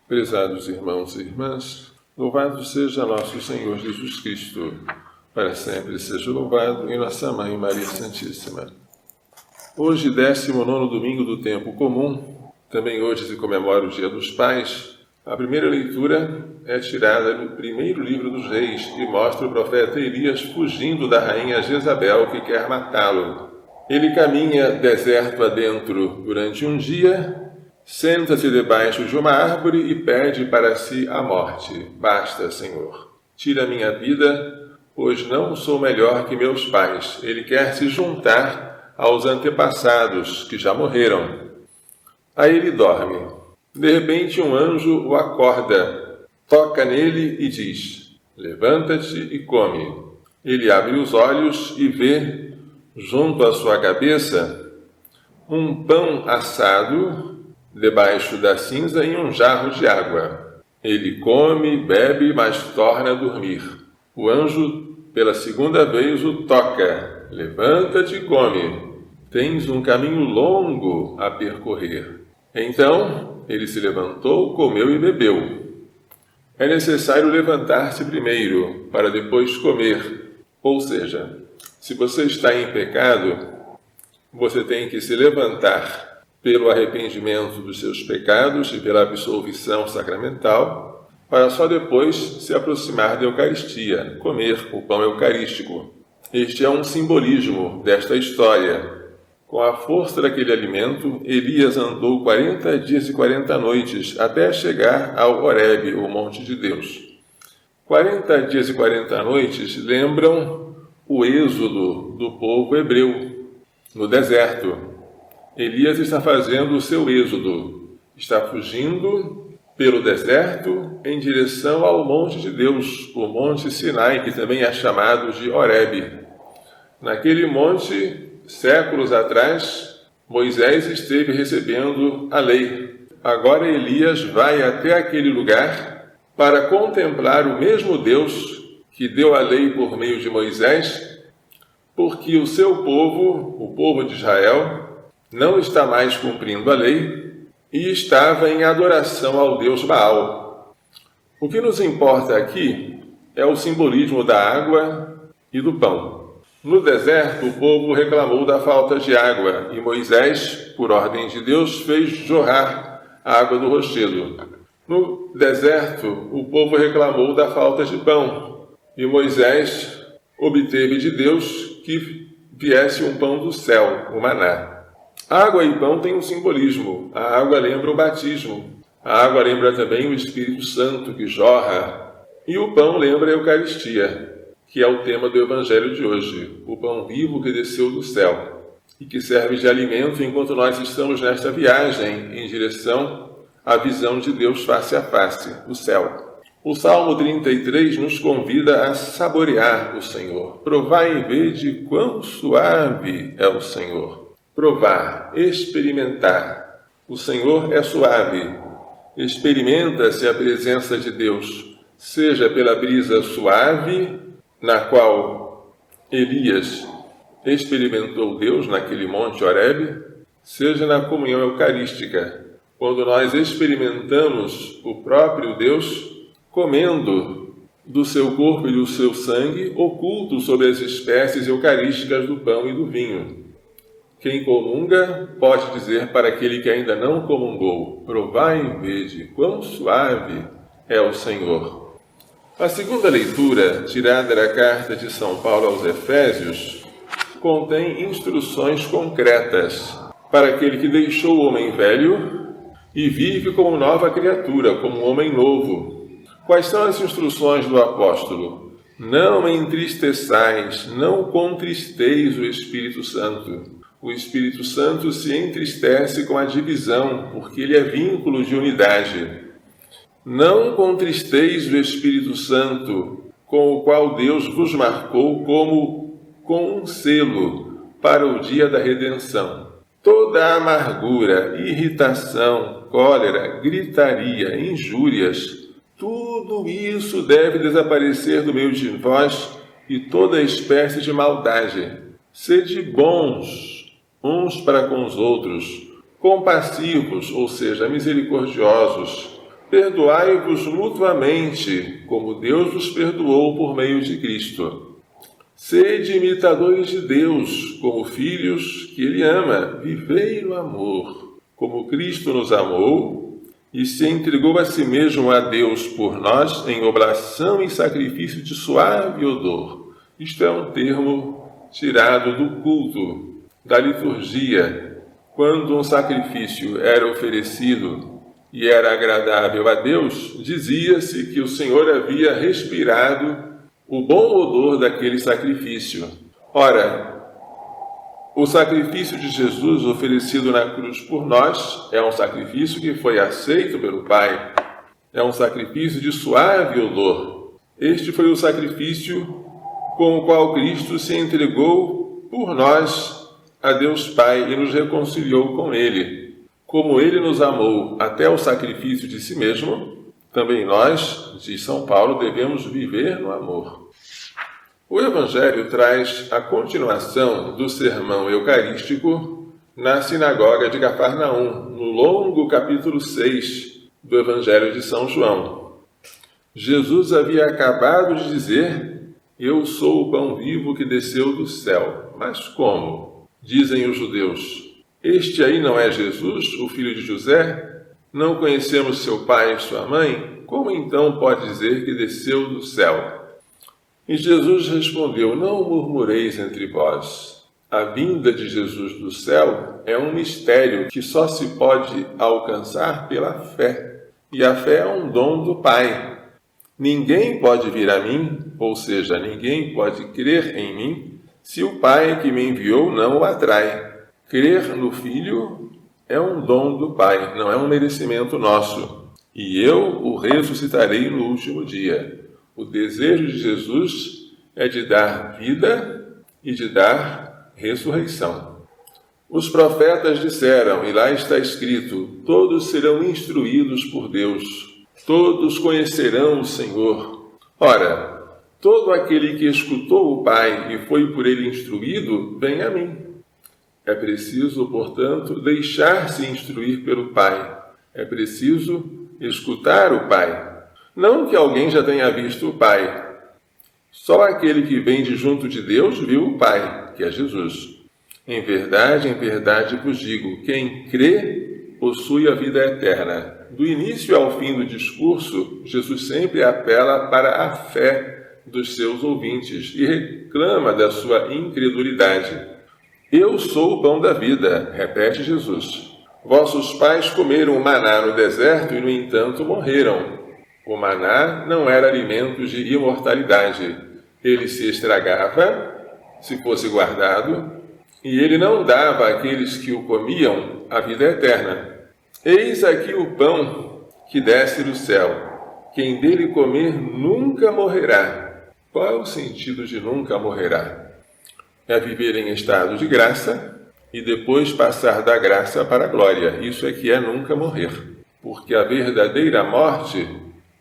Prezados irmãos e irmãs, louvado seja nosso Senhor Jesus Cristo, para sempre seja louvado, e nossa Mãe Maria Santíssima. Hoje, 19º domingo do tempo comum, também hoje se comemora o Dia dos Pais. A primeira leitura é tirada do primeiro livro dos Reis e mostra o profeta Elias fugindo da rainha Jezabel, que quer matá-lo. Ele caminha deserto adentro durante um dia, senta-se debaixo de uma árvore e pede para si a morte. Basta, Senhor. Tira minha vida, pois não sou melhor que meus pais. Ele quer se juntar aos antepassados que já morreram. Aí ele dorme. De repente um anjo o acorda, toca nele e diz: levanta-te e come. Ele abre os olhos e vê, junto à sua cabeça, um pão assado debaixo da cinza em um jarro de água. Ele come, bebe, mas torna a dormir. O anjo, pela segunda vez, o toca. Levanta-te e come. Tens um caminho longo a percorrer. Então, ele se levantou, comeu e bebeu. É necessário levantar-se primeiro, para depois comer. Ou seja, se você está em pecado, você tem que se levantar pelo arrependimento dos seus pecados e pela absolvição sacramental, para só depois se aproximar da Eucaristia, comer o pão eucarístico. Este é um simbolismo desta história. Com a força daquele alimento, Elias andou 40 dias e 40 noites até chegar ao Horebe, o monte de Deus. 40 dias e 40 noites lembram o êxodo do povo hebreu no deserto. Elias está fazendo o seu êxodo, está fugindo pelo deserto em direção ao monte de Deus, o monte Sinai, que também é chamado de Horebe. Naquele monte, séculos atrás, Moisés esteve recebendo a lei. Agora Elias vai até aquele lugar para contemplar o mesmo Deus que deu a lei por meio de Moisés, porque o seu povo, o povo de Israel, não está mais cumprindo a lei e estava em adoração ao Deus Baal. O que nos importa aqui é o simbolismo da água e do pão. No deserto, o povo reclamou da falta de água e Moisés, por ordem de Deus, fez jorrar a água do rochedo. No deserto, o povo reclamou da falta de pão e Moisés obteve de Deus que viesse um pão do céu, o maná. Água e pão têm um simbolismo. A água lembra o batismo. A água lembra também o Espírito Santo que jorra. E o pão lembra a Eucaristia, que é o tema do Evangelho de hoje. O pão vivo que desceu do céu e que serve de alimento enquanto nós estamos nesta viagem em direção à visão de Deus face a face, o céu. O Salmo 33 nos convida a saborear o Senhor. Provai e vede quão suave é o Senhor. Provar, experimentar. O Senhor é suave. Experimenta-se a presença de Deus, seja pela brisa suave, na qual Elias experimentou Deus naquele monte Horebe, seja na comunhão eucarística, quando nós experimentamos o próprio Deus comendo do seu corpo e do seu sangue, oculto sobre as espécies eucarísticas do pão e do vinho. Quem comunga pode dizer para aquele que ainda não comungou: provai e vede quão suave é o Senhor. A segunda leitura, tirada da carta de São Paulo aos Efésios, contém instruções concretas para aquele que deixou o homem velho e vive como nova criatura, como um homem novo. Quais são as instruções do apóstolo? Não entristeçais, não contristeis o Espírito Santo. O Espírito Santo se entristece com a divisão, porque ele é vínculo de unidade. Não contristeis o Espírito Santo, com o qual Deus vos marcou como com um selo para o dia da redenção. Toda a amargura, irritação, cólera, gritaria, injúrias, tudo isso deve desaparecer do meio de vós e toda espécie de maldade. Sede bons uns para com os outros, compassivos, ou seja, misericordiosos, Perdoai-vos mutuamente, como Deus vos perdoou por meio de Cristo. Sede imitadores de Deus, como filhos que Ele ama. Vivei no amor, como Cristo nos amou e se entregou a si mesmo a Deus por nós em oblação e sacrifício de suave odor. Isto é um termo tirado do culto, da liturgia. Quando um sacrifício era oferecido e era agradável a Deus, dizia-se que o Senhor havia respirado o bom odor daquele sacrifício. Ora, o sacrifício de Jesus oferecido na cruz por nós é um sacrifício que foi aceito pelo Pai. É um sacrifício de suave odor. Este foi o sacrifício com o qual Cristo se entregou por nós a Deus Pai e nos reconciliou com Ele. Como Ele nos amou até o sacrifício de si mesmo, também nós, diz São Paulo, devemos viver no amor. O Evangelho traz a continuação do sermão eucarístico na sinagoga de Cafarnaum, no longo capítulo 6 do Evangelho de São João. Jesus havia acabado de dizer: Eu sou o pão vivo que desceu do céu. Mas como? Dizem os judeus. Este aí não é Jesus, o filho de José? Não conhecemos seu pai e sua mãe? Como então pode dizer que desceu do céu? E Jesus respondeu: Não murmureis entre vós. A vinda de Jesus do céu é um mistério que só se pode alcançar pela fé. E a fé é um dom do Pai. Ninguém pode vir a mim, ou seja, ninguém pode crer em mim, se o Pai que me enviou não o atrai. Crer no Filho é um dom do Pai, não é um merecimento nosso. E eu o ressuscitarei no último dia. O desejo de Jesus é de dar vida e de dar ressurreição. Os profetas disseram, e lá está escrito: todos serão instruídos por Deus, todos conhecerão o Senhor. Ora, todo aquele que escutou o Pai e foi por ele instruído, vem a mim. É preciso, portanto, deixar-se instruir pelo Pai. É preciso escutar o Pai. Não que alguém já tenha visto o Pai. Só aquele que vem de junto de Deus viu o Pai, que é Jesus. Em verdade vos digo, quem crê possui a vida eterna. Do início ao fim do discurso, Jesus sempre apela para a fé dos seus ouvintes e reclama da sua incredulidade. Eu sou o pão da vida, repete Jesus. Vossos pais comeram o maná no deserto e, no entanto, morreram. O maná não era alimento de imortalidade. Ele se estragava, se fosse guardado, e ele não dava àqueles que o comiam a vida eterna. Eis aqui o pão que desce do céu. Quem dele comer nunca morrerá. Qual é o sentido de nunca morrerá? É viver em estado de graça e depois passar da graça para a glória. Isso é que é nunca morrer. Porque a verdadeira morte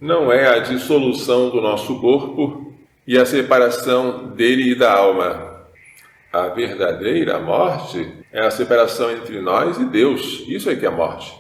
não é a dissolução do nosso corpo e a separação dele e da alma. A verdadeira morte é a separação entre nós e Deus. Isso é que é morte.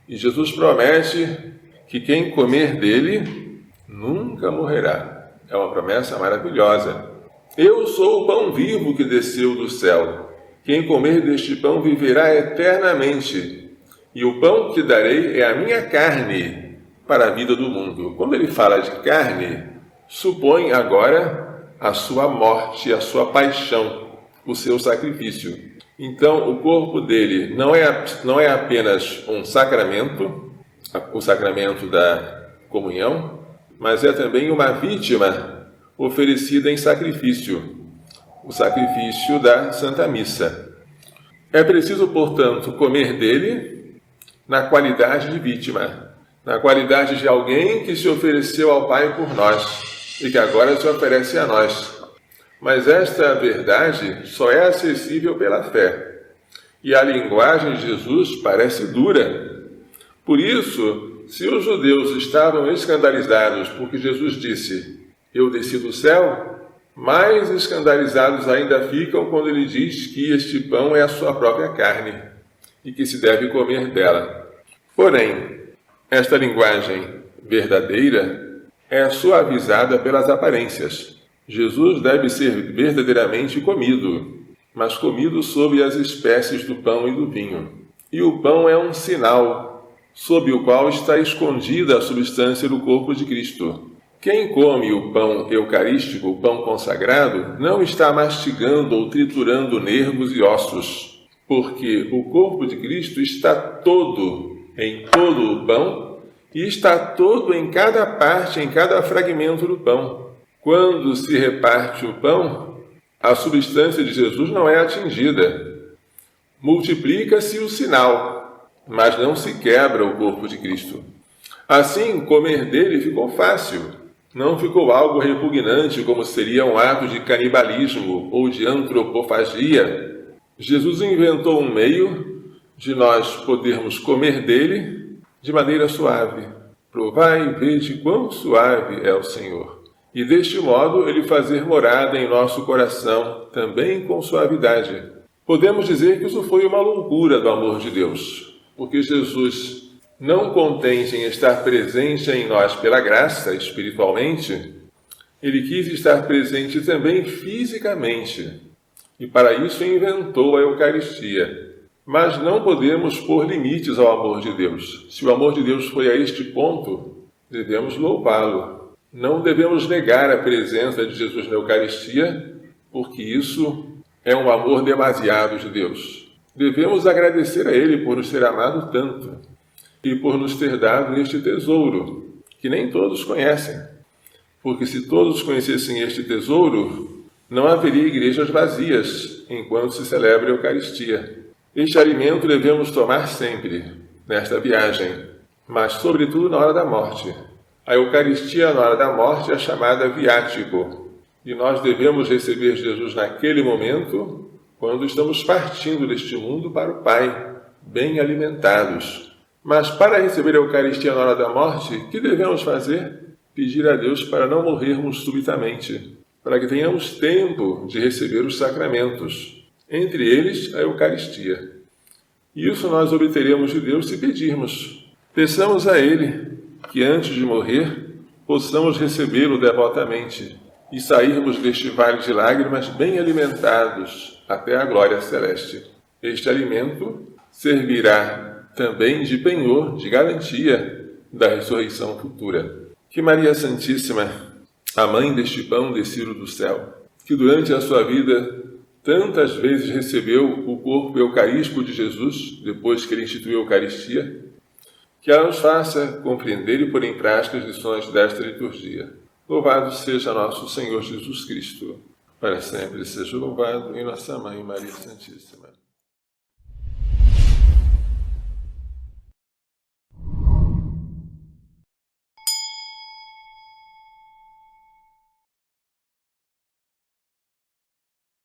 E Jesus promete que quem comer dele nunca morrerá. É uma promessa maravilhosa. Eu sou o pão vivo que desceu do céu. Quem comer deste pão viverá eternamente. E o pão que darei é a minha carne para a vida do mundo. Quando ele fala de carne, supõe agora a sua morte, a sua paixão, o seu sacrifício. Então, o corpo dele não é apenas um sacramento, o sacramento da comunhão, mas é também uma vítima oferecida em sacrifício, o sacrifício da Santa Missa. É preciso, portanto, comer dele na qualidade de vítima, na qualidade de alguém que se ofereceu ao Pai por nós e que agora se oferece a nós. Mas esta verdade só é acessível pela fé. E a linguagem de Jesus parece dura. Por isso, se os judeus estavam escandalizados porque Jesus disse: Eu desci do céu, mais escandalizados ainda ficam quando ele diz que este pão é a sua própria carne e que se deve comer dela. Porém, Esta linguagem verdadeira é suavizada pelas aparências. Jesus deve ser verdadeiramente comido, mas comido sob as espécies do pão e do vinho. E o pão é um sinal, sob o qual está escondida a substância do corpo de Cristo. Quem come o pão eucarístico, o pão consagrado, não está mastigando ou triturando nervos e ossos, porque o corpo de Cristo está todo em todo o pão e está todo em cada parte, em cada fragmento do pão. Quando se reparte o pão, a substância de Jesus não é atingida. Multiplica-se o sinal, mas não se quebra o corpo de Cristo. Assim, comer dele ficou fácil. Não ficou algo repugnante, como seria um ato de canibalismo ou de antropofagia. Jesus inventou um meio de nós podermos comer dele de maneira suave. Provai e vede quão suave é o Senhor. E deste modo ele fazer morada em nosso coração, também com suavidade. Podemos dizer que isso foi uma loucura do amor de Deus, porque Jesus, não contente em estar presente em nós pela graça, espiritualmente, ele quis estar presente também fisicamente, e para isso inventou a Eucaristia. Mas não podemos pôr limites ao amor de Deus. Se o amor de Deus foi a este ponto, devemos louvá-lo. Não devemos negar a presença de Jesus na Eucaristia, porque isso é um amor demasiado de Deus. Devemos agradecer a Ele por nos ter amado tanto e por nos ter dado este tesouro, que nem todos conhecem. Porque se todos conhecessem este tesouro, não haveria igrejas vazias enquanto se celebra a Eucaristia. Este alimento devemos tomar sempre, nesta viagem, mas sobretudo na hora da morte. A Eucaristia na hora da morte é chamada viático, e nós devemos receber Jesus naquele momento, quando estamos partindo deste mundo para o Pai, bem alimentados. Mas para receber a Eucaristia na hora da morte, o que devemos fazer? Pedir a Deus para não morrermos subitamente, para que tenhamos tempo de receber os sacramentos, entre eles a Eucaristia. Isso nós obteremos de Deus se pedirmos. Peçamos a Ele que antes de morrer possamos recebê-lo devotamente e sairmos deste vale de lágrimas bem alimentados até a glória celeste. Este alimento servirá também de penhor, de garantia da ressurreição futura. Que Maria Santíssima, a mãe deste pão descido do céu, que durante a sua vida tantas vezes recebeu o corpo eucarístico de Jesus, depois que ele instituiu a Eucaristia, que ela nos faça compreender e pôr em prática as lições desta liturgia. Louvado seja nosso Senhor Jesus Cristo, para sempre seja louvado, em nossa Mãe Maria Santíssima.